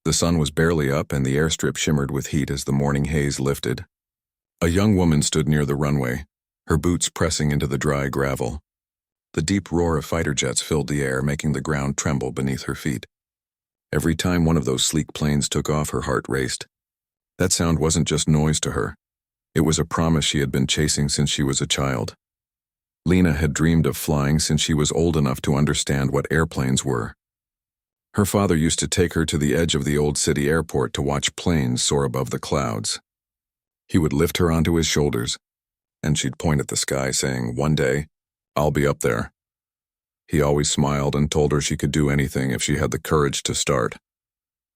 The sun was barely up and the airstrip shimmered with heat as the morning haze lifted. A young woman stood near the runway, her boots pressing into the dry gravel. The deep roar of fighter jets filled the air, making the ground tremble beneath her feet. Every time one of those sleek planes took off, her heart raced. That sound wasn't just noise to her. It was a promise she had been chasing since she was a child. Lena had dreamed of flying since she was old enough to understand what airplanes were. Her father used to take her to the edge of the old city airport to watch planes soar above the clouds. He would lift her onto his shoulders, and she'd point at the sky saying, "One day, I'll be up there." He always smiled and told her she could do anything if she had the courage to start.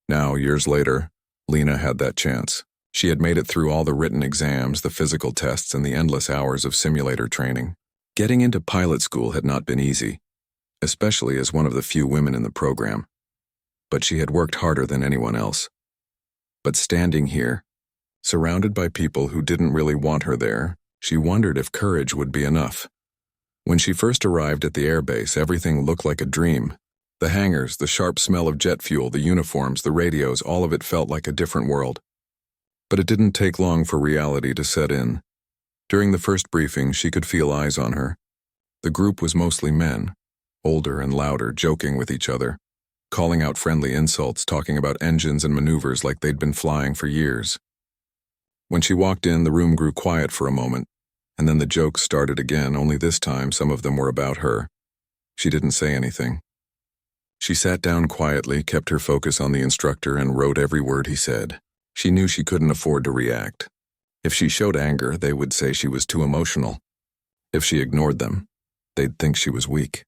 Now, years later, Lena had that chance. She had made it through all the written exams, the physical tests, and the endless hours of simulator training. Getting into pilot school had not been easy, especially as one of the few women in the program. But she had worked harder than anyone else. But standing here, surrounded by people who didn't really want her there, she wondered if courage would be enough. When she first arrived at the airbase, everything looked like a dream. The hangars, the sharp smell of jet fuel, the uniforms, the radios, all of it felt like a different world. But it didn't take long for reality to set in. During the first briefing, she could feel eyes on her. The group was mostly men, older and louder, joking with each other, calling out friendly insults, talking about engines and maneuvers like they'd been flying for years. When she walked in, the room grew quiet for a moment, and then the jokes started again, only this time some of them were about her. She didn't say anything. She sat down quietly, kept her focus on the instructor, and wrote every word he said. She knew she couldn't afford to react. If she showed anger, they would say she was too emotional. If she ignored them, they'd think she was weak.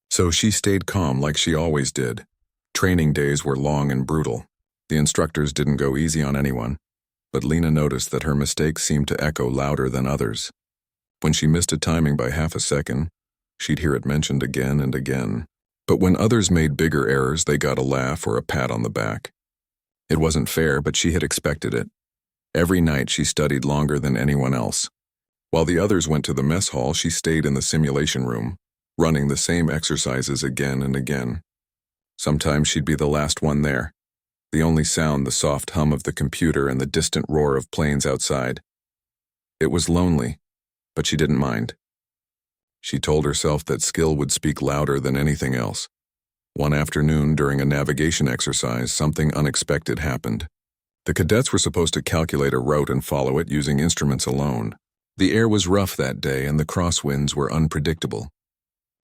So she stayed calm like she always did. Training days were long and brutal. The instructors didn't go easy on anyone, but Lena noticed that her mistakes seemed to echo louder than others. When she missed a timing by half a second, she'd hear it mentioned again and again. But when others made bigger errors, they got a laugh or a pat on the back. It wasn't fair, but she had expected it. Every night she studied longer than anyone else. While the others went to the mess hall, she stayed in the simulation room, running the same exercises again and again. Sometimes she'd be the last one there. The only sound, the soft hum of the computer and the distant roar of planes outside. It was lonely, but she didn't mind. She told herself that skill would speak louder than anything else. One afternoon, during a navigation exercise, something unexpected happened. The cadets were supposed to calculate a route and follow it using instruments alone. The air was rough that day and the crosswinds were unpredictable.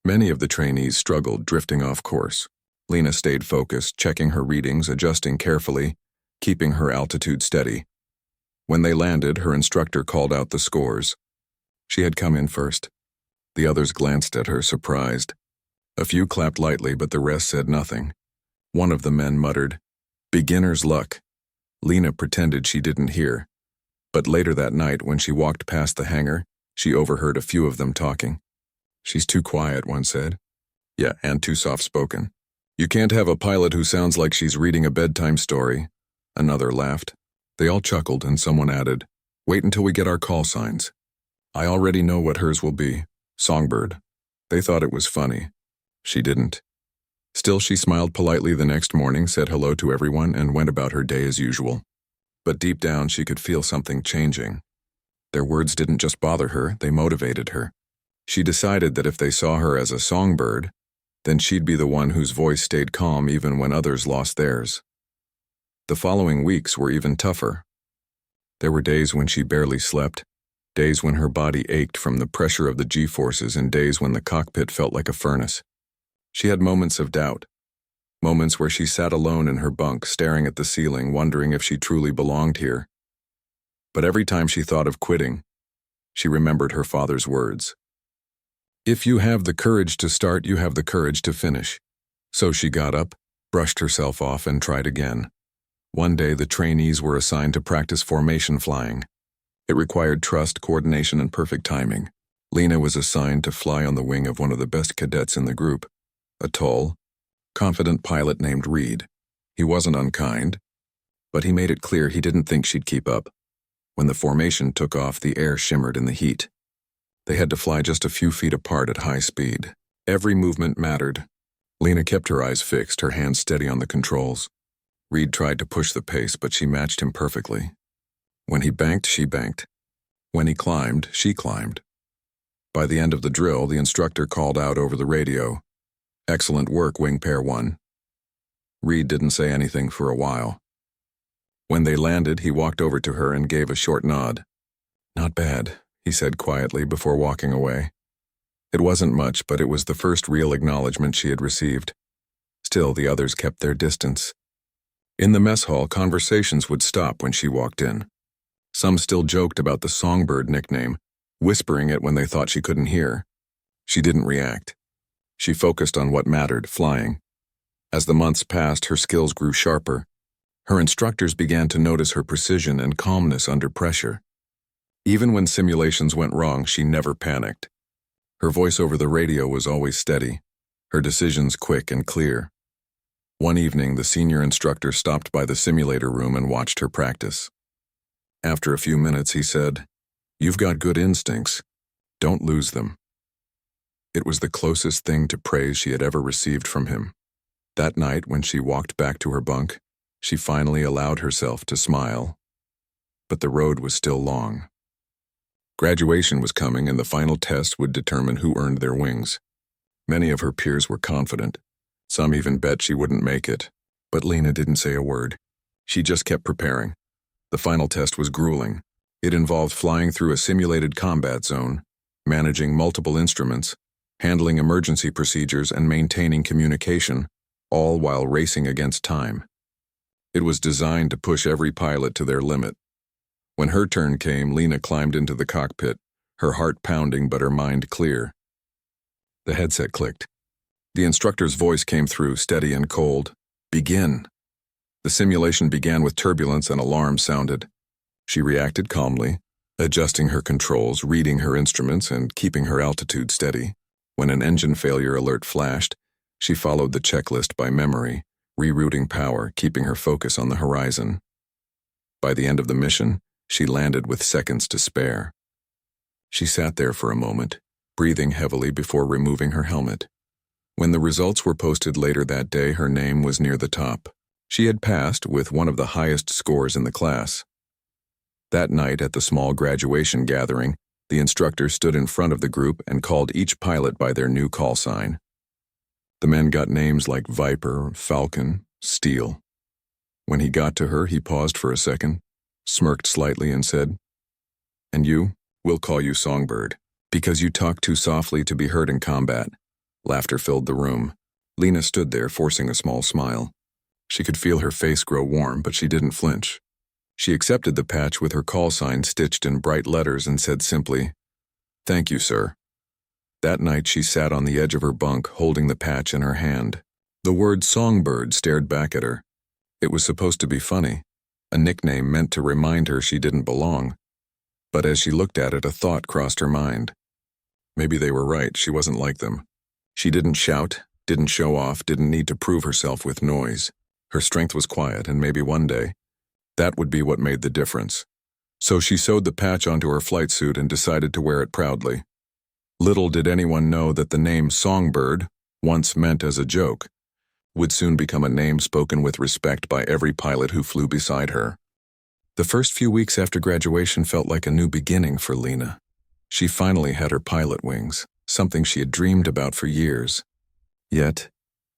Many of the trainees struggled, drifting off course. Lena stayed focused, checking her readings, adjusting carefully, keeping her altitude steady. When they landed, her instructor called out the scores. She had come in first. The others glanced at her, surprised. A few clapped lightly, but the rest said nothing. One of the men muttered, "Beginner's luck." Lena pretended she didn't hear. But later that night, when she walked past the hangar, she overheard a few of them talking. "She's too quiet," one said. "Yeah, and too soft-spoken. You can't have a pilot who sounds like she's reading a bedtime story." Another laughed. They all chuckled, and someone added, "Wait until we get our call signs. I already know what hers will be. Songbird." They thought it was funny. She didn't. Still, she smiled politely the next morning, said hello to everyone, and went about her day as usual. But deep down, she could feel something changing. Their words didn't just bother her, they motivated her. She decided that if they saw her as a songbird, then she'd be the one whose voice stayed calm even when others lost theirs. The following weeks were even tougher. There were days when she barely slept, days when her body ached from the pressure of the G-forces, and days when the cockpit felt like a furnace. She had moments of doubt, moments where she sat alone in her bunk, staring at the ceiling, wondering if she truly belonged here. But every time she thought of quitting, she remembered her father's words. "If you have the courage to start, you have the courage to finish." So she got up, brushed herself off, and tried again. One day, the trainees were assigned to practice formation flying. It required trust, coordination, and perfect timing. Lena was assigned to fly on the wing of one of the best cadets in the group, a tall, confident pilot named Reed. He wasn't unkind, but he made it clear he didn't think she'd keep up. When the formation took off, the air shimmered in the heat. They had to fly just a few feet apart at high speed. Every movement mattered. Lena kept her eyes fixed, her hands steady on the controls. Reed tried to push the pace, but she matched him perfectly. When he banked, she banked. When he climbed, she climbed. By the end of the drill, the instructor called out over the radio, "Excellent work, Wing Pair 1." Reed didn't say anything for a while. When they landed, he walked over to her and gave a short nod. "Not bad," he said quietly before walking away. It wasn't much, but it was the first real acknowledgement she had received. Still, the others kept their distance. In the mess hall, conversations would stop when she walked in. Some still joked about the Songbird nickname, whispering it when they thought she couldn't hear. She didn't react. She focused on what mattered, flying. As the months passed, her skills grew sharper. Her instructors began to notice her precision and calmness under pressure. Even when simulations went wrong, she never panicked. Her voice over the radio was always steady, her decisions quick and clear. One evening, the senior instructor stopped by the simulator room and watched her practice. After a few minutes, he said, "You've got good instincts. Don't lose them." It was the closest thing to praise she had ever received from him. That night, when she walked back to her bunk, she finally allowed herself to smile. But the road was still long. Graduation was coming, and the final test would determine who earned their wings. Many of her peers were confident. Some even bet she wouldn't make it. But Lena didn't say a word. She just kept preparing. The final test was grueling. It involved flying through a simulated combat zone, managing multiple instruments, handling emergency procedures, and maintaining communication, all while racing against time. It was designed to push every pilot to their limit. When her turn came, Lena climbed into the cockpit, her heart pounding but her mind clear. The headset clicked. The instructor's voice came through, steady and cold. "Begin." The simulation began with turbulence and alarms sounded. She reacted calmly, adjusting her controls, reading her instruments, and keeping her altitude steady. When an engine failure alert flashed, she followed the checklist by memory, rerouting power, keeping her focus on the horizon. By the end of the mission, she landed with seconds to spare. She sat there for a moment, breathing heavily before removing her helmet. When the results were posted later that day, her name was near the top. She had passed with one of the highest scores in the class. That night at the small graduation gathering, the instructor stood in front of the group and called each pilot by their new call sign. The men got names like Viper, Falcon, Steel. When he got to her, he paused for a second, smirked slightly, and said, "And you, we'll call you Songbird, because you talk too softly to be heard in combat." Laughter filled the room. Lena stood there, forcing a small smile. She could feel her face grow warm, but she didn't flinch. She accepted the patch with her call sign stitched in bright letters and said simply, "Thank you, sir." That night she sat on the edge of her bunk, holding the patch in her hand. The word Songbird stared back at her. It was supposed to be funny, a nickname meant to remind her she didn't belong. But as she looked at it, a thought crossed her mind. Maybe they were right, she wasn't like them. She didn't shout, didn't show off, didn't need to prove herself with noise. Her strength was quiet, and maybe one day, that would be what made the difference. So she sewed the patch onto her flight suit and decided to wear it proudly. Little did anyone know that the name Songbird, once meant as a joke, would soon become a name spoken with respect by every pilot who flew beside her. The first few weeks after graduation felt like a new beginning for Lena. She finally had her pilot wings, something she had dreamed about for years. Yet,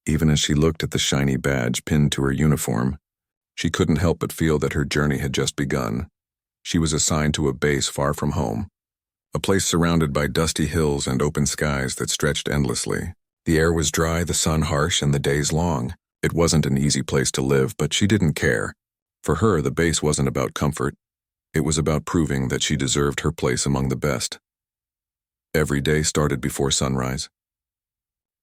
even as she looked at the shiny badge pinned to her uniform, she couldn't help but feel that her journey had just begun. She was assigned to a base far from home, a place surrounded by dusty hills and open skies that stretched endlessly. The air was dry, the sun harsh, and the days long. It wasn't an easy place to live, but she didn't care. For her, the base wasn't about comfort. It was about proving that she deserved her place among the best. Every day started before sunrise.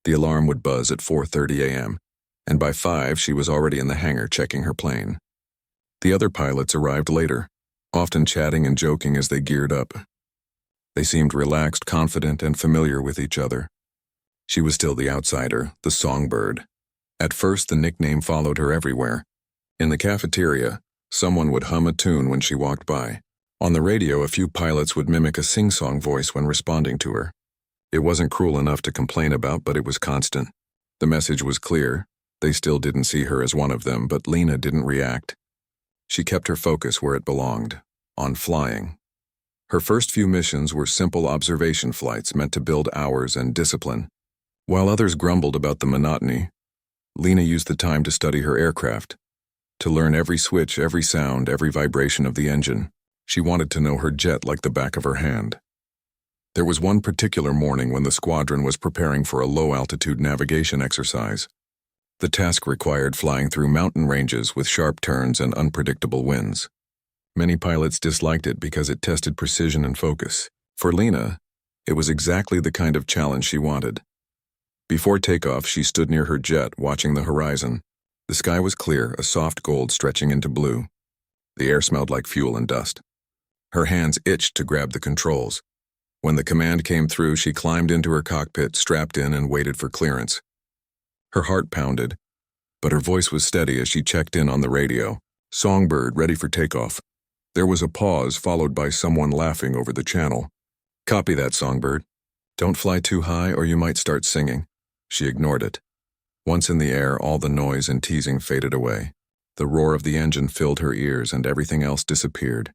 The alarm would buzz at 4:30 a.m., and by 5 she was already in the hangar checking her plane. The other pilots arrived later, often chatting and joking as they geared up. They seemed relaxed, confident, and familiar with each other. She was still the outsider, the Songbird. At first, the nickname followed her everywhere. In the cafeteria, someone would hum a tune when she walked by. On the radio, a few pilots would mimic a sing-song voice when responding to her. It wasn't cruel enough to complain about, but it was constant. The message was clear. They still didn't see her as one of them, but Lena didn't react. She kept her focus where it belonged, on flying. Her first few missions were simple observation flights meant to build hours and discipline. While others grumbled about the monotony, Lena used the time to study her aircraft, to learn every switch, every sound, every vibration of the engine. She wanted to know her jet like the back of her hand. There was one particular morning when the squadron was preparing for a low-altitude navigation exercise. The task required flying through mountain ranges with sharp turns and unpredictable winds. Many pilots disliked it because it tested precision and focus. For Lena, it was exactly the kind of challenge she wanted. Before takeoff, she stood near her jet, watching the horizon. The sky was clear, a soft gold stretching into blue. The air smelled like fuel and dust. Her hands itched to grab the controls. When the command came through, she climbed into her cockpit, strapped in, and waited for clearance. Her heart pounded, but her voice was steady as she checked in on the radio. "Songbird, ready for takeoff." There was a pause, followed by someone laughing over the channel. "Copy that, Songbird. Don't fly too high or you might start singing." She ignored it. Once in the air, all the noise and teasing faded away. The roar of the engine filled her ears and everything else disappeared.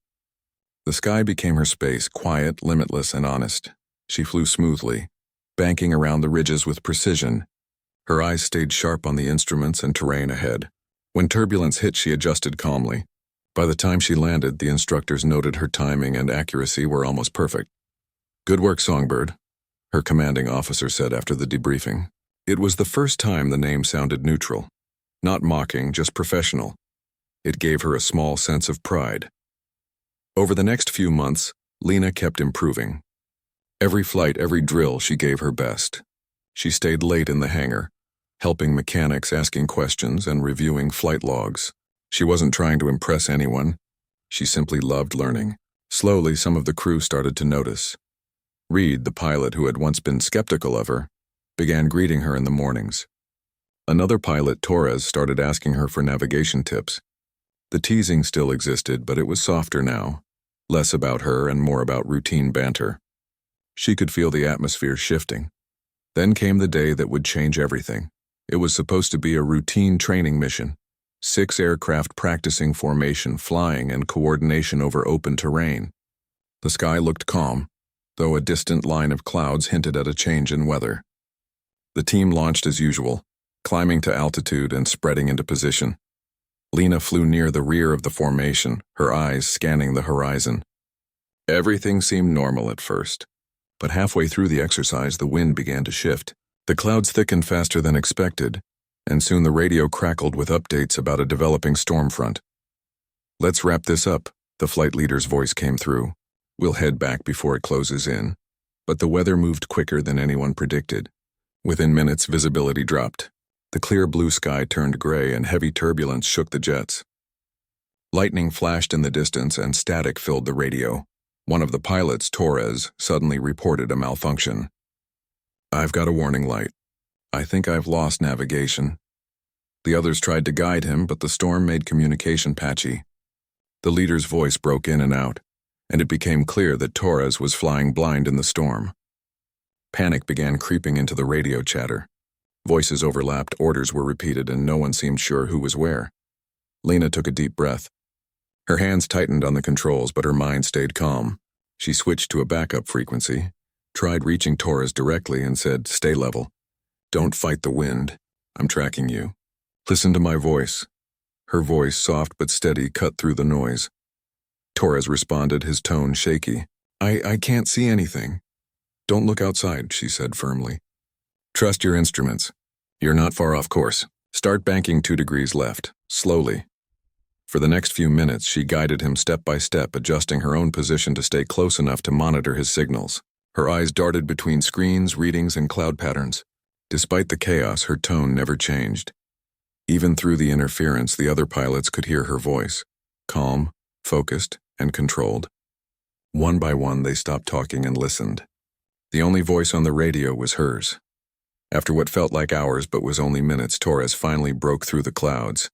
The sky became her space, quiet, limitless, and honest. She flew smoothly, banking around the ridges with precision. Her eyes stayed sharp on the instruments and terrain ahead. When turbulence hit, she adjusted calmly. By the time she landed, the instructors noted her timing and accuracy were almost perfect. "Good work, Songbird," her commanding officer said after the debriefing. It was the first time the name sounded neutral. Not mocking, just professional. It gave her a small sense of pride. Over the next few months, Lena kept improving. Every flight, every drill, she gave her best. She stayed late in the hangar, helping mechanics, asking questions, and reviewing flight logs. She wasn't trying to impress anyone. She simply loved learning. Slowly, some of the crew started to notice. Reed, the pilot who had once been skeptical of her, began greeting her in the mornings. Another pilot, Torres, started asking her for navigation tips. The teasing still existed, but it was softer now, less about her and more about routine banter. She could feel the atmosphere shifting. Then came the day that would change everything. It was supposed to be a routine training mission. 6 aircraft practicing formation, flying, and coordination over open terrain. The sky looked calm, though a distant line of clouds hinted at a change in weather. The team launched as usual, climbing to altitude and spreading into position. Lena flew near the rear of the formation, her eyes scanning the horizon. Everything seemed normal at first, but halfway through the exercise, the wind began to shift. The clouds thickened faster than expected, and soon the radio crackled with updates about a developing storm front. "Let's wrap this up," the flight leader's voice came through. "We'll head back before it closes in." But the weather moved quicker than anyone predicted. Within minutes, visibility dropped. The clear blue sky turned gray and heavy turbulence shook the jets. Lightning flashed in the distance and static filled the radio. One of the pilots, Torres, suddenly reported a malfunction. "I've got a warning light. I think I've lost navigation." The others tried to guide him, but the storm made communication patchy. The leader's voice broke in and out, and it became clear that Torres was flying blind in the storm. Panic began creeping into the radio chatter. Voices overlapped, orders were repeated, and no one seemed sure who was where. Lena took a deep breath. Her hands tightened on the controls, but her mind stayed calm. She switched to a backup frequency, tried reaching Torres directly, and said, "Stay level. Don't fight the wind. I'm tracking you. Listen to my voice." Her voice, soft but steady, cut through the noise. Torres responded, his tone shaky. I can't see anything." "Don't look outside," she said firmly. "Trust your instruments. You're not far off course. Start banking 2 degrees left, slowly." For the next few minutes, she guided him step by step, adjusting her own position to stay close enough to monitor his signals. Her eyes darted between screens, readings, and cloud patterns. Despite the chaos, her tone never changed. Even through the interference, the other pilots could hear her voice, calm, focused, and controlled. One by one, they stopped talking and listened. The only voice on the radio was hers. After what felt like hours but was only minutes, Torres finally broke through the clouds.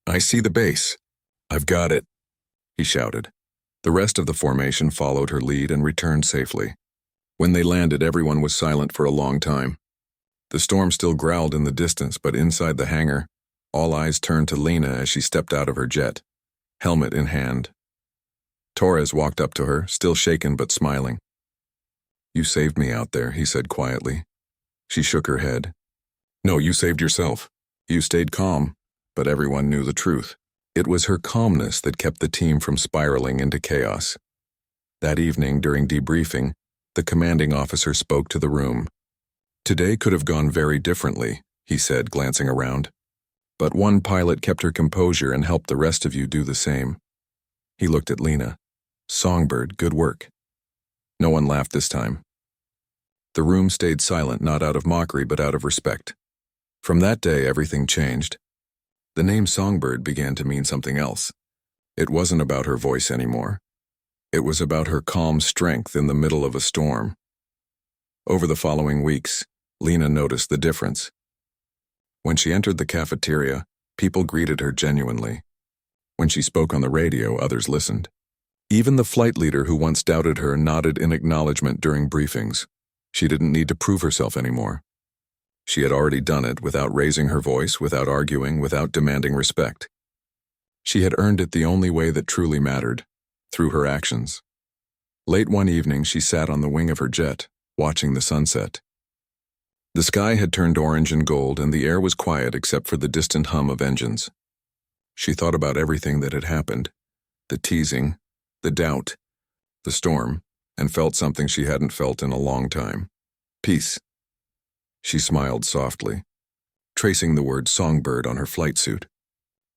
"I see the base. I've got it," he shouted. The rest of the formation followed her lead and returned safely. When they landed, everyone was silent for a long time. The storm still growled in the distance, but inside the hangar, all eyes turned to Lena as she stepped out of her jet, helmet in hand. Torres walked up to her, still shaken but smiling. "You saved me out there," he said quietly. She shook her head. "No, you saved yourself. You stayed calm, but everyone knew the truth." It was her calmness that kept the team from spiraling into chaos. That evening, during debriefing, the commanding officer spoke to the room. "Today could have gone very differently," he said, glancing around. "But one pilot kept her composure and helped the rest of you do the same." He looked at Lena. "Songbird, good work." No one laughed this time. The room stayed silent, not out of mockery but out of respect. From that day, everything changed. The name Songbird began to mean something else. It wasn't about her voice anymore. It was about her calm strength in the middle of a storm. Over the following weeks, Lena noticed the difference. When she entered the cafeteria, people greeted her genuinely. When she spoke on the radio, others listened. Even the flight leader who once doubted her nodded in acknowledgement during briefings. She didn't need to prove herself anymore. She had already done it without raising her voice, without arguing, without demanding respect. She had earned it the only way that truly mattered, through her actions. Late one evening, she sat on the wing of her jet, watching the sunset. The sky had turned orange and gold, and the air was quiet except for the distant hum of engines. She thought about everything that had happened, the teasing, the doubt, the storm, and felt something she hadn't felt in a long time. Peace. She smiled softly, tracing the word Songbird on her flight suit.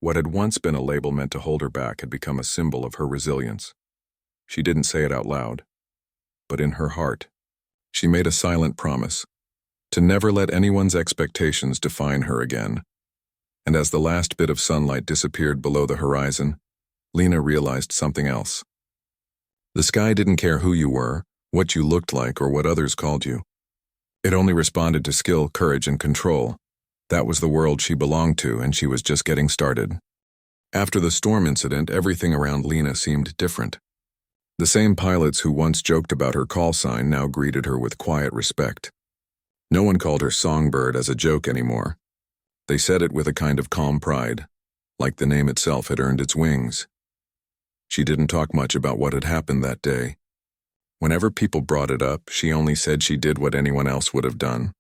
What had once been a label meant to hold her back had become a symbol of her resilience. She didn't say it out loud, but in her heart, she made a silent promise to never let anyone's expectations define her again. And as the last bit of sunlight disappeared below the horizon, Lena realized something else. The sky didn't care who you were, what you looked like, or what others called you. It only responded to skill, courage, and control. That was the world she belonged to, and she was just getting started. After the storm incident, everything around Lena seemed different. The same pilots who once joked about her call sign now greeted her with quiet respect. No one called her Songbird as a joke anymore. They said it with a kind of calm pride, like the name itself had earned its wings. She didn't talk much about what had happened that day. Whenever people brought it up, she only said she did what anyone else would have done.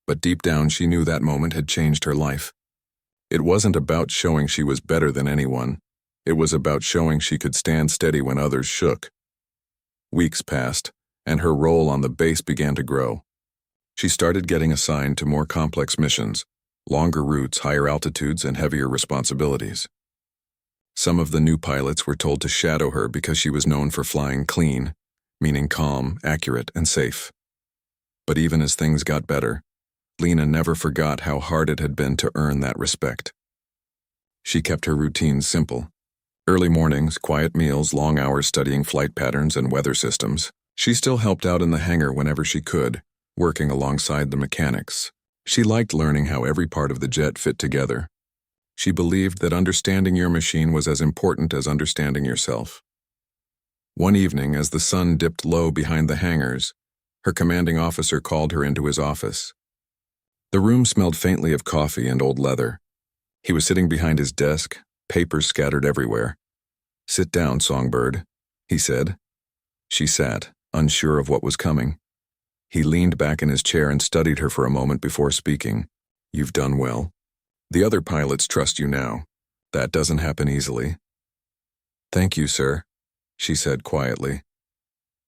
But deep down, she knew that moment had changed her life. It wasn't about showing she was better than anyone. It was about showing she could stand steady when others shook. Weeks passed, and her role on the base began to grow. She started getting assigned to more complex missions, longer routes, higher altitudes, and heavier responsibilities. Some of the new pilots were told to shadow her because she was known for flying clean, meaning calm, accurate, and safe. But even as things got better, Lena never forgot how hard it had been to earn that respect. She kept her routines simple. Early mornings, quiet meals, long hours studying flight patterns and weather systems. She still helped out in the hangar whenever she could, working alongside the mechanics. She liked learning how every part of the jet fit together. She believed that understanding your machine was as important as understanding yourself. One evening, as the sun dipped low behind the hangars, her commanding officer called her into his office. The room smelled faintly of coffee and old leather. He was sitting behind his desk, papers scattered everywhere. "Sit down, Songbird," he said. She sat, unsure of what was coming. He leaned back in his chair and studied her for a moment before speaking. "You've done well. The other pilots trust you now. That doesn't happen easily." "Thank you, sir," she said quietly.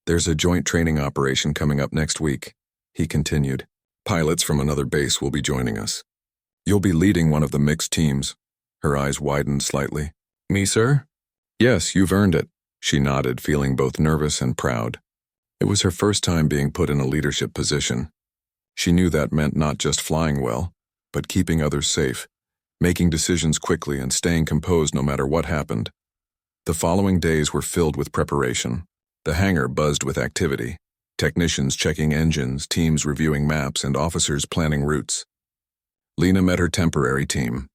"There's a joint training operation coming up next week," he continued. "Pilots from another base will be joining us. You'll be leading one of the mixed teams." Her eyes widened slightly. "Me, sir?" "Yes, you've earned it," she nodded, feeling both nervous and proud. It was her first time being put in a leadership position. She knew that meant not just flying well, but keeping others safe, making decisions quickly and staying composed no matter what happened. The following days were filled with preparation. The hangar buzzed with activity. Technicians checking engines, teams reviewing maps, and officers planning routes. Lena met her temporary team.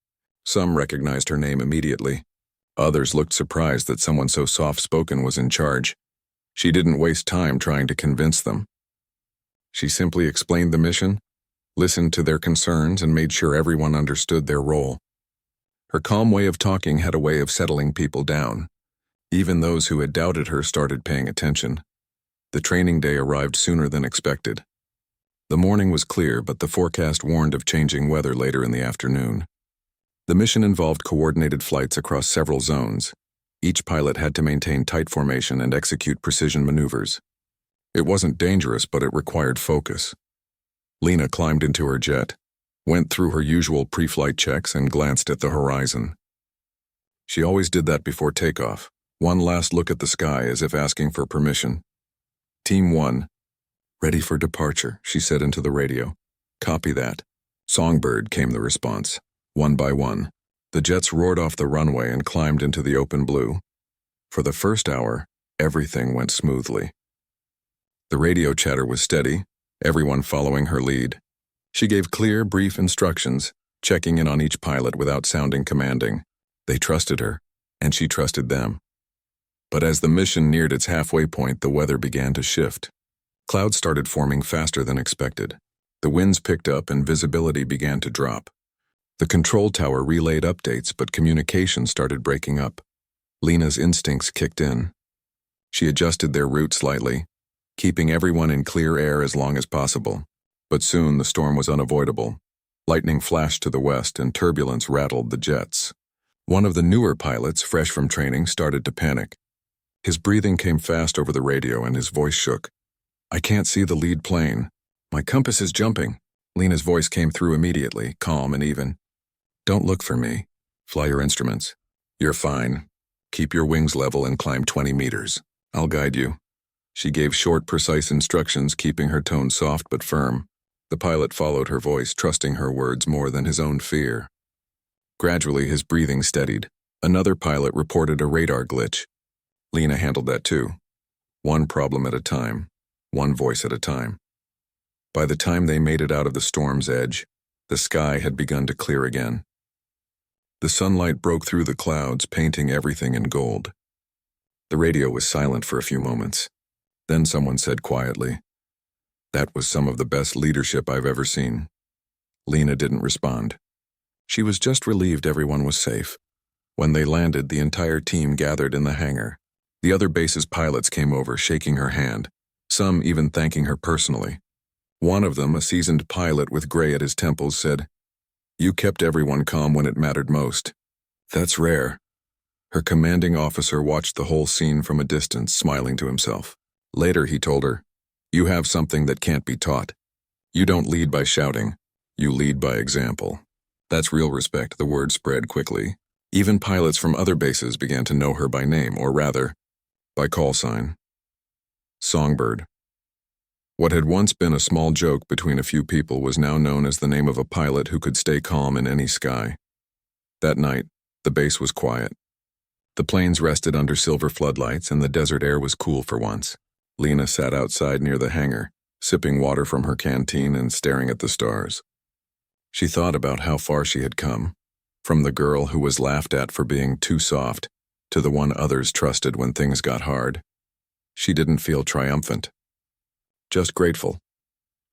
Some recognized her name immediately. Others looked surprised that someone so soft-spoken was in charge. She didn't waste time trying to convince them. She simply explained the mission, listened to their concerns, and made sure everyone understood their role. Her calm way of talking had a way of settling people down. Even those who had doubted her started paying attention. The training day arrived sooner than expected. The morning was clear, but the forecast warned of changing weather later in the afternoon. The mission involved coordinated flights across several zones. Each pilot had to maintain tight formation and execute precision maneuvers. It wasn't dangerous, but it required focus. Lena climbed into her jet, went through her usual pre-flight checks, and glanced at the horizon. She always did that before takeoff, one last look at the sky as if asking for permission. Team 1. Ready for departure, she said into the radio. Copy that. Songbird, came the response. One by one, the jets roared off the runway and climbed into the open blue. For the first hour, everything went smoothly. The radio chatter was steady, everyone following her lead. She gave clear, brief instructions, checking in on each pilot without sounding commanding. They trusted her, and she trusted them. But as the mission neared its halfway point, the weather began to shift. Clouds started forming faster than expected. The winds picked up and visibility began to drop. The control tower relayed updates, but communication started breaking up. Lena's instincts kicked in. She adjusted their route slightly, keeping everyone in clear air as long as possible. But soon the storm was unavoidable. Lightning flashed to the west and turbulence rattled the jets. One of the newer pilots, fresh from training, started to panic. His breathing came fast over the radio and his voice shook. I can't see the lead plane. My compass is jumping. Lena's voice came through immediately, calm and even. Don't look for me. Fly your instruments. You're fine. Keep your wings level and climb 20 meters. I'll guide you. She gave short, precise instructions, keeping her tone soft but firm. The pilot followed her voice, trusting her words more than his own fear. Gradually, his breathing steadied. Another pilot reported a radar glitch. Lena handled that too. One problem at a time, one voice at a time. By the time they made it out of the storm's edge, the sky had begun to clear again. The sunlight broke through the clouds, painting everything in gold. The radio was silent for a few moments. Then someone said quietly, "That was some of the best leadership I've ever seen." Lena didn't respond. She was just relieved everyone was safe. When they landed, the entire team gathered in the hangar. The other base's pilots came over, shaking her hand, some even thanking her personally. One of them, a seasoned pilot with gray at his temples, said, "You kept everyone calm when it mattered most. That's rare." Her commanding officer watched the whole scene from a distance, smiling to himself. Later he told her, "You have something that can't be taught. You don't lead by shouting, you lead by example." That's real respect. The word spread quickly. Even pilots from other bases began to know her by name, or rather, by call sign. Songbird. What had once been a small joke between a few people was now known as the name of a pilot who could stay calm in any sky. That night, the base was quiet. The planes rested under silver floodlights and the desert air was cool for once. Lena sat outside near the hangar, sipping water from her canteen and staring at the stars. She thought about how far she had come, from the girl who was laughed at for being too soft to the one others trusted when things got hard. She didn't feel triumphant, just grateful.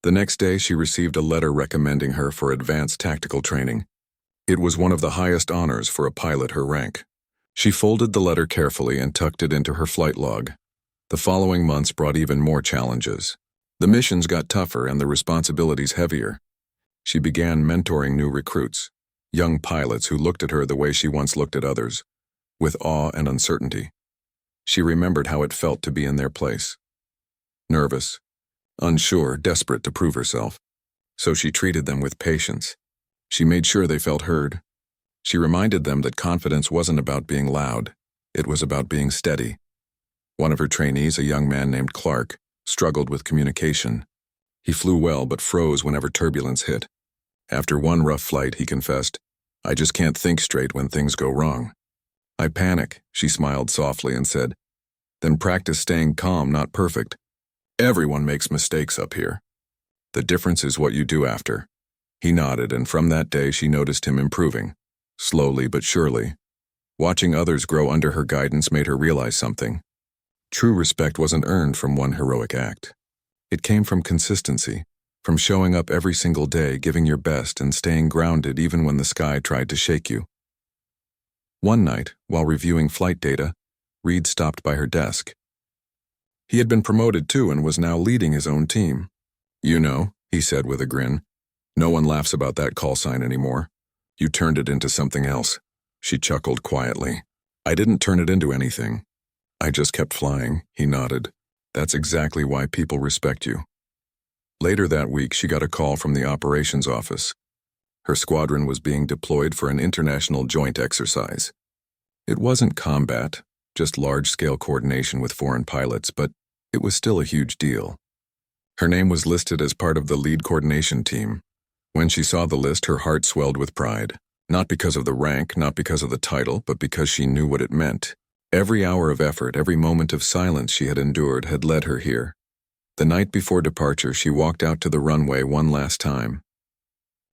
The next day, she received a letter recommending her for advanced tactical training. It was one of the highest honors for a pilot her rank. She folded the letter carefully and tucked it into her flight log. The following months brought even more challenges. The missions got tougher and the responsibilities heavier. She began mentoring new recruits, young pilots who looked at her the way she once looked at others, with awe and uncertainty. She remembered how it felt to be in their place. Nervous, unsure, desperate to prove herself. So she treated them with patience. She made sure they felt heard. She reminded them that confidence wasn't about being loud. It was about being steady. One of her trainees, a young man named Clark, struggled with communication. He flew well but froze whenever turbulence hit. After one rough flight, he confessed, "I just can't think straight when things go wrong." "I panic," she smiled softly and said, "Then practice staying calm, not perfect. Everyone makes mistakes up here. The difference is what you do after." He nodded, and from that day she noticed him improving, slowly but surely. Watching others grow under her guidance made her realize something. True respect wasn't earned from one heroic act. It came from consistency, From showing up every single day, giving your best, and staying grounded even when the sky tried to shake you. One night, while reviewing flight data, Reed stopped by her desk. He had been promoted too and was now leading his own team. "You know," he said with a grin, "no one laughs about that call sign anymore. You turned it into something else." She chuckled quietly. "I didn't turn it into anything. I just kept flying," he nodded. "That's exactly why people respect you." Later that week, she got a call from the operations office. Her squadron was being deployed for an international joint exercise. It wasn't combat, just large-scale coordination with foreign pilots, but it was still a huge deal. Her name was listed as part of the lead coordination team. When she saw the list, her heart swelled with pride. Not because of the rank, not because of the title, but because she knew what it meant. Every hour of effort, every moment of silence she had endured had led her here. The night before departure, she walked out to the runway one last time.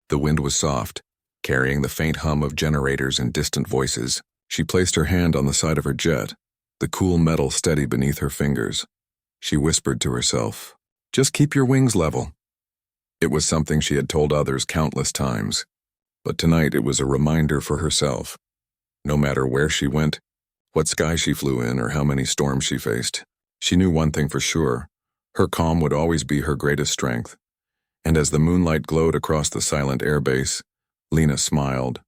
The wind was soft, carrying the faint hum of generators and distant voices. She placed her hand on the side of her jet, the cool metal steady beneath her fingers. She whispered to herself, "Just keep your wings level." It was something she had told others countless times, but tonight it was a reminder for herself. No matter where she went, what sky she flew in, or how many storms she faced, she knew one thing for sure. Her calm would always be her greatest strength. And as the moonlight glowed across the silent airbase, Lena smiled.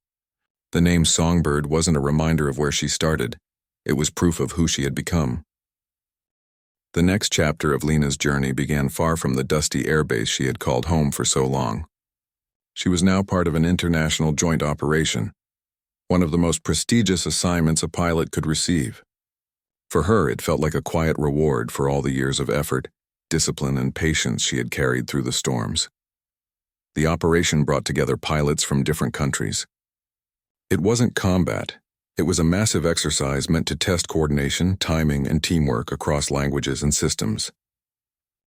The name Songbird wasn't a reminder of where she started. It was proof of who she had become. The next chapter of Lena's journey began far from the dusty airbase she had called home for so long. She was now part of an international joint operation, one of the most prestigious assignments a pilot could receive. For her, it felt like a quiet reward for all the years of effort, discipline, and patience she had carried through the storms. The operation brought together pilots from different countries. It wasn't combat. It was a massive exercise meant to test coordination, timing, and teamwork across languages and systems.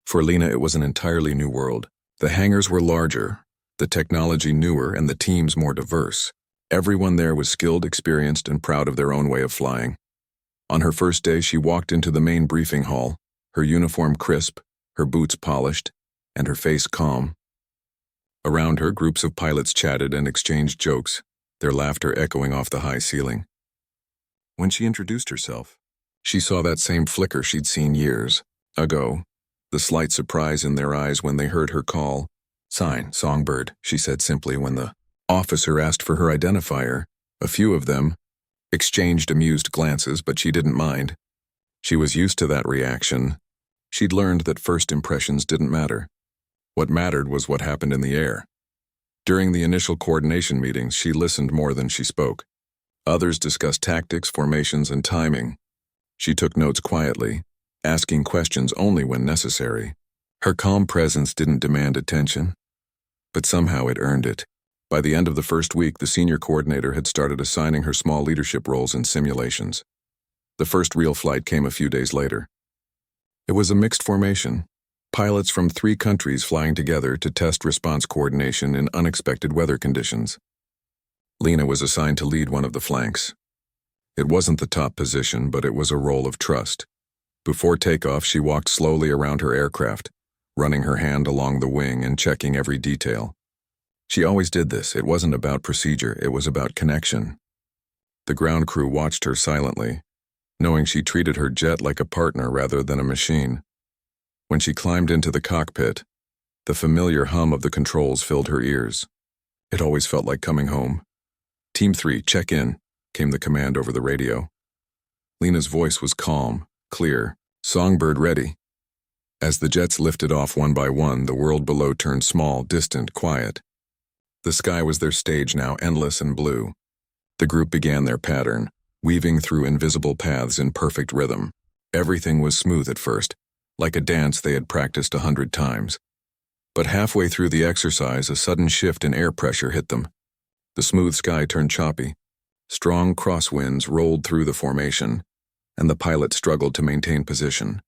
For Lena, it was an entirely new world. The hangars were larger, the technology newer, and the teams more diverse. Everyone there was skilled, experienced, and proud of their own way of flying. On her first day, she walked into the main briefing hall, her uniform crisp, her boots polished, and her face calm. Around her, groups of pilots chatted and exchanged jokes, their laughter echoing off the high ceiling. When she introduced herself, she saw that same flicker she'd seen years ago, the slight surprise in their eyes when they heard her call. "Sign, Songbird," she said simply when the officer asked for her identifier. A few of them exchanged amused glances, but she didn't mind. She was used to that reaction. She'd learned that first impressions didn't matter. What mattered was what happened in the air. During the initial coordination meetings, she listened more than she spoke. Others discussed tactics, formations, and timing. She took notes quietly, asking questions only when necessary. Her calm presence didn't demand attention, but somehow it earned it. By the end of the first week, the senior coordinator had started assigning her small leadership roles in simulations. The first real flight came a few days later. It was a mixed formation, pilots from 3 countries flying together to test response coordination in unexpected weather conditions. Lena was assigned to lead one of the flanks. It wasn't the top position, but it was a role of trust. Before takeoff, she walked slowly around her aircraft, running her hand along the wing and checking every detail. She always did this. It wasn't about procedure, it was about connection. The ground crew watched her silently, knowing she treated her jet like a partner rather than a machine. When she climbed into the cockpit, the familiar hum of the controls filled her ears. It always felt like coming home. "Team 3, check in," came the command over the radio. Lena's voice was calm, clear. "Songbird ready." As the jets lifted off one by one, the world below turned small, distant, quiet. The sky was their stage now, endless and blue. The group began their pattern, weaving through invisible paths in perfect rhythm. Everything was smooth at first, like a dance they had practiced 100 times. But halfway through the exercise, a sudden shift in air pressure hit them. The smooth sky turned choppy. Strong crosswinds rolled through the formation, and the pilot struggled to maintain position.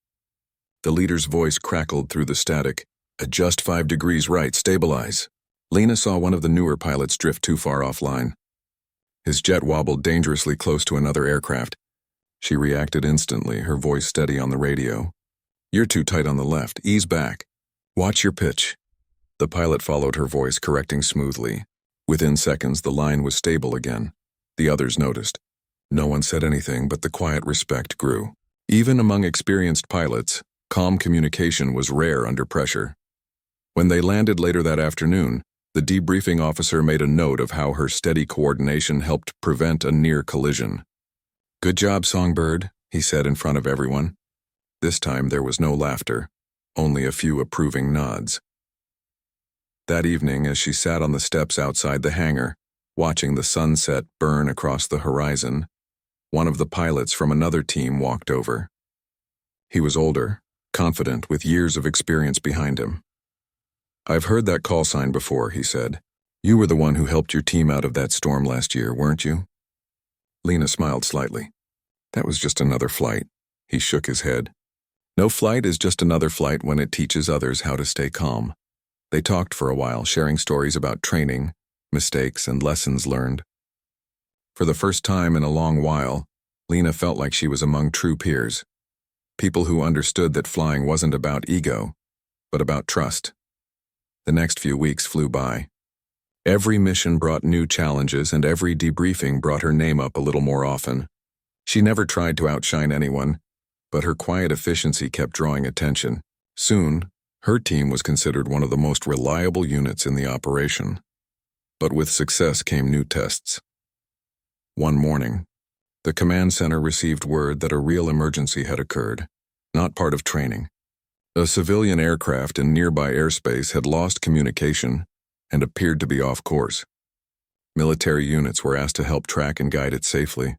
The leader's voice crackled through the static. "Adjust 5 degrees right, stabilize." Lena saw one of the newer pilots drift too far offline. His jet wobbled dangerously close to another aircraft. She reacted instantly, her voice steady on the radio. "You're too tight on the left, ease back. Watch your pitch." The pilot followed her voice, correcting smoothly. Within seconds, the line was stable again. The others noticed. No one said anything, but the quiet respect grew. Even among experienced pilots, calm communication was rare under pressure. When they landed later that afternoon, the debriefing officer made a note of how her steady coordination helped prevent a near collision. "Good job, Songbird," he said in front of everyone. This time there was no laughter, only a few approving nods. That evening, as she sat on the steps outside the hangar, watching the sunset burn across the horizon, one of the pilots from another team walked over. He was older, confident, with years of experience behind him. "I've heard that call sign before," he said. "You were the one who helped your team out of that storm last year, weren't you?" Lena smiled slightly. "That was just another flight." He shook his head. "No flight is just another flight when it teaches others how to stay calm." They talked for a while, sharing stories about training, mistakes, and lessons learned. For the first time in a long while, Lena felt like she was among true peers. People who understood that flying wasn't about ego, but about trust. The next few weeks flew by. Every mission brought new challenges, and every debriefing brought her name up a little more often. She never tried to outshine anyone, but her quiet efficiency kept drawing attention. Soon, her team was considered one of the most reliable units in the operation. But with success came new tests. One morning, the command center received word that a real emergency had occurred, not part of training. A civilian aircraft in nearby airspace had lost communication and appeared to be off course. Military units were asked to help track and guide it safely.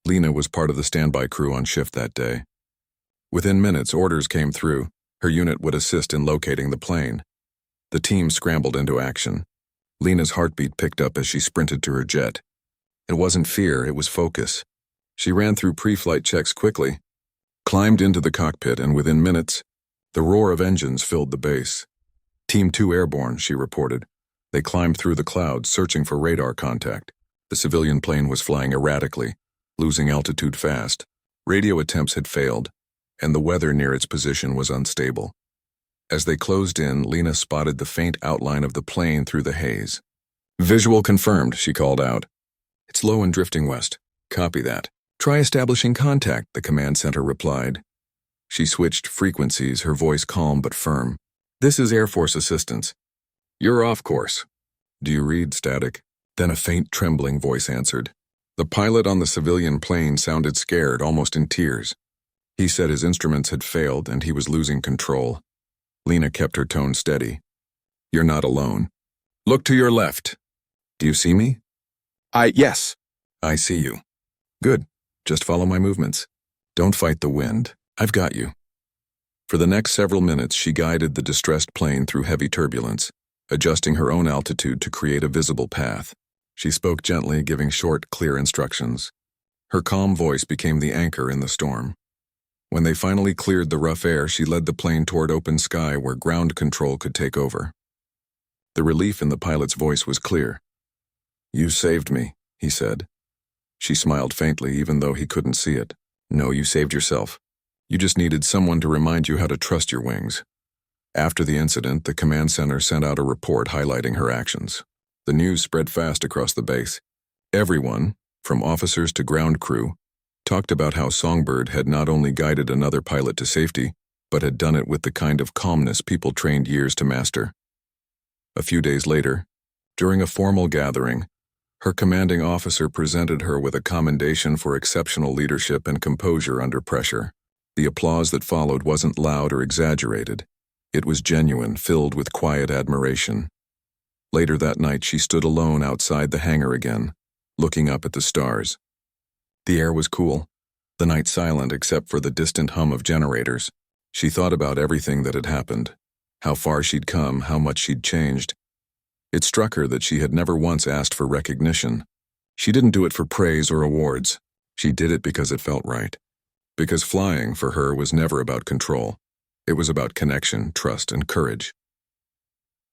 Lena was part of the standby crew on shift that day. Within minutes, orders came through. Her unit would assist in locating the plane. The team scrambled into action. Lena's heartbeat picked up as she sprinted to her jet. It wasn't fear, it was focus. She ran through pre-flight checks quickly, climbed into the cockpit, and within minutes, the roar of engines filled the base. "Team 2 airborne," she reported. They climbed through the clouds, searching for radar contact. The civilian plane was flying erratically, losing altitude fast. Radio attempts had failed, and the weather near its position was unstable. As they closed in, Lena spotted the faint outline of the plane through the haze. "Visual confirmed," she called out. "It's low and drifting west. Copy that." "Try establishing contact," the command center replied. She switched frequencies, her voice calm but firm. "This is Air Force assistance. You're off course. Do you read static?" Then a faint, trembling voice answered. The pilot on the civilian plane sounded scared, almost in tears. He said his instruments had failed and he was losing control. Lena kept her tone steady. "You're not alone. Look to your left. Do you see me?" Yes. "I see you. Good. Just follow my movements. Don't fight the wind. I've got you." For the next several minutes, she guided the distressed plane through heavy turbulence, adjusting her own altitude to create a visible path. She spoke gently, giving short, clear instructions. Her calm voice became the anchor in the storm. When they finally cleared the rough air, she led the plane toward open sky where ground control could take over. The relief in the pilot's voice was clear. "You saved me," he said. She smiled faintly, even though he couldn't see it. "No, you saved yourself. You just needed someone to remind you how to trust your wings." After the incident, the command center sent out a report highlighting her actions. The news spread fast across the base. Everyone, from officers to ground crew, talked about how Songbird had not only guided another pilot to safety, but had done it with the kind of calmness people trained years to master. A few days later, during a formal gathering, her commanding officer presented her with a commendation for exceptional leadership and composure under pressure. The applause that followed wasn't loud or exaggerated. It was genuine, filled with quiet admiration. Later that night, she stood alone outside the hangar again, looking up at the stars. The air was cool, the night silent except for the distant hum of generators. She thought about everything that had happened, how far she'd come, how much she'd changed. It struck her that she had never once asked for recognition. She didn't do it for praise or awards. She did it because it felt right. Because flying, for her, was never about control. It was about connection, trust, and courage.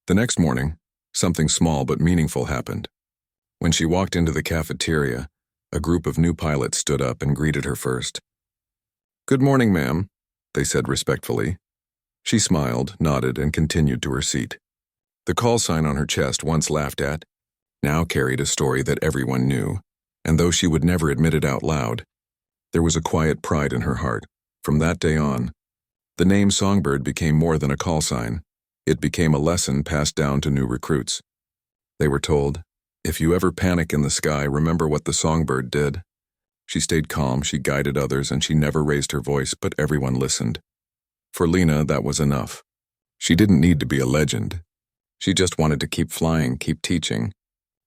The next morning, something small but meaningful happened. When she walked into the cafeteria, a group of new pilots stood up and greeted her first. "Good morning, ma'am," they said respectfully. She smiled, nodded, and continued to her seat. The call sign on her chest, once laughed at, now carried a story that everyone knew, and though she would never admit it out loud, there was a quiet pride in her heart. From that day on, the name Songbird became more than a call sign. It became a lesson passed down to new recruits. They were told, if you ever panic in the sky, remember what the songbird did. She stayed calm, she guided others, and she never raised her voice, but everyone listened. For Lena, that was enough. She didn't need to be a legend. She just wanted to keep flying, keep teaching,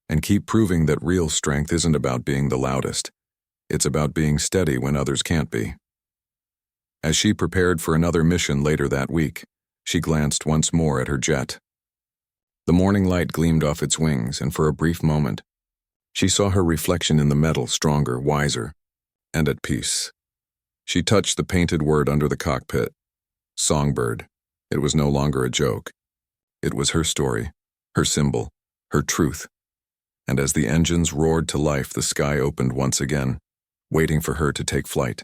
and keep proving that real strength isn't about being the loudest. It's about being steady when others can't be. As she prepared for another mission later that week, she glanced once more at her jet. The morning light gleamed off its wings, and for a brief moment, she saw her reflection in the metal, stronger, wiser, and at peace. She touched the painted word under the cockpit. Songbird. It was no longer a joke. It was her story, her symbol, her truth. And as the engines roared to life, the sky opened once again, waiting for her to take flight.